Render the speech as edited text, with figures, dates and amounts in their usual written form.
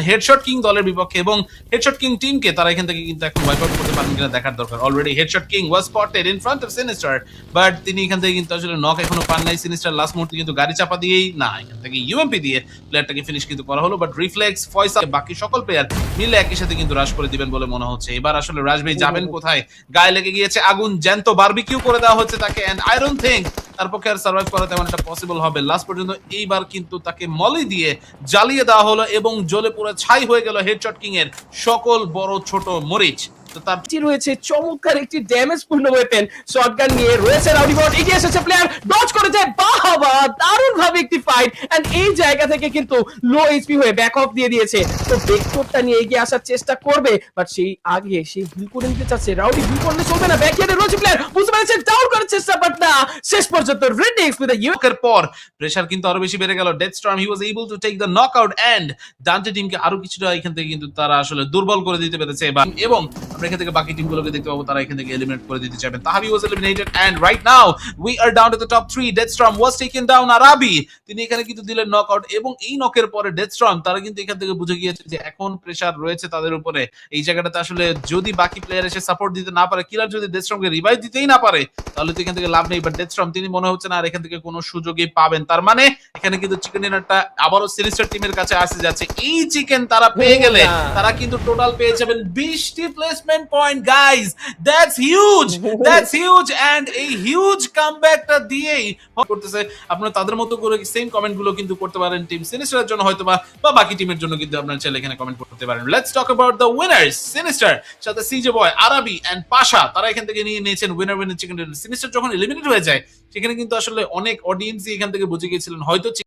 Headshot king দলের বিপক্ষে এবং হেডশট কিং টিমকে তারা এখান থেকে কিন্তু এখন ওয়াইপ আউট করতে পারেন কিনা দেখার দরকার। Already headshot king was spotted in front of sinister, but তিনি এখান থেকে কিন্তু আসলে নক এখনো পান নাই। সিনিস্টার লাস্ট মুহূর্তে কিন্তু গাড়ি চাপা দিয়েই না, এখান থেকে ইউএমপি দিয়ে প্লেয়ারটাকে ফিনিশ কিন্তু করা হলো, বাট রিফ্লেক্স ফয়সাল বাকি সকল প্লেয়ার মিলে একই সাথে কিন্তু রাশ করে দিবেন বলে মনে হচ্ছে। এবার আসলে রাশ ভাই যাবেন কোথায়? গায়ে লেগে গিয়েছে আগুন, জ্যান্ত বারবিকিউ করে দেওয়া হচ্ছে তাকে, এন্ড আই ডোন্ট থিংক তার পক্ষে আর সার্ভাইভ করা তেমন একটা পসিবল হবে। লাস্ট পর্যন্ত এইবার কিন্তু তাকে মলি দিয়ে জ্বালিয়ে দেওয়া হলো এবং জ্বলে পুরো ছাই হয়ে গেল হেডশট কিং এর সকল বড় ছোট মরিচ। তো তার রয়েছে চমৎকার একটি ড্যামেজ পূর্ণ ওয়েপেন শটগান নিয়ে রয়েছে রাউডি বট, এগিয়ে এসেছে প্লেয়ার, ডজ করে যায়, বাবা দারুণ ভাবে একটি ফাইট, এন্ড এই জায়গা থেকে কিন্তু লো এইচপি হয়ে ব্যাক অফ দিয়ে দিয়েছে। তো ভেক্টরটা নিয়ে এগিয়ে আসার চেষ্টা করবে, বাট সেই আগে সে হিল করে নিতে চাচ্ছে। রাউডি হিল করলে চলবে না, ব্যাকইয়ার্ডে রয়েছে প্লেয়ার, বুঝতে পারছে ডাউন করার চেষ্টা, বাট না, শেষ পর্যন্ত রেডিক্স উইথ আ এর পর প্রেসার কিন্তু আরো বেশি বেড়ে গেল। Death storm he was able to take the knockout, and Dante টিমকে আরো কিছুটা এখান থেকে কিন্তু তারা আসলে দুর্বল করে দিতে পেরেছে। এবং আমরা এখান থেকে বাকি টিমগুলোকে দেখতে পাবো তারা এখান থেকে এলিমিনেট করে দিতে চাইবেন। Tahabi was eliminated, and right now we are down to the top 3। Death Storm was taken down আরাবি, তিনি এখানে কিন্তু দিলেন নকআউট, এবং এই নকের পরে ডেথ স্টর্ম তারা কিন্তু এখান থেকে বুঝে গিয়েছে যে এখন প্রেসার রয়েছে তাদের উপরে। এই জায়গাটাতে আসলে যদি বাকি প্লেয়ার এসে সাপোর্ট দিতে না পারে, কিলার যদি ডেথ স্টর্মকে রিভাইভ দিতেই না পারে, তাহলে তো এখান থেকে লাভ নেই। বাট ডেথ স্টর্ম তিনি মনে হচ্ছে না আর এখান থেকে কোনো সুযোগই পাবেন। তার মানে এখানে কিন্তু চিকেন ডিনারটা আবারও সিনিস্টার টিমের কাছে আসে যাচ্ছে। এই চিকেন তারা পেয়ে গেলে তারা কিন্তু টোটাল পেয়ে যাবেন 20টি placement point. Guys, that's huge, that's huge, and এই হিউজ কামব্যাকটা দিয়েই করতেছে। আপনারা তাদের মতো করে সেম কমেন্টগুলো কিন্তু করতে পারেন টিম সিনিস্টারের জন্য হয়তোবা, বা বাকি টিমের জন্য কিন্তু আপনারা চাইলে এখানে কমেন্ট করতে পারেন। Let's talk about the winners. Sinister সাথে সিজে বয়, আরাবি এন্ড পাশা তারা এখান থেকে নিয়ে নিয়েছেন winner winner chicken dinner. Sinister যখন এলিমিনেট হয়ে যায় সেখানে কিন্তু আসলে অনেক অডিয়েন্সই এখান থেকে বুঝে গিয়েছিলেন হয়তো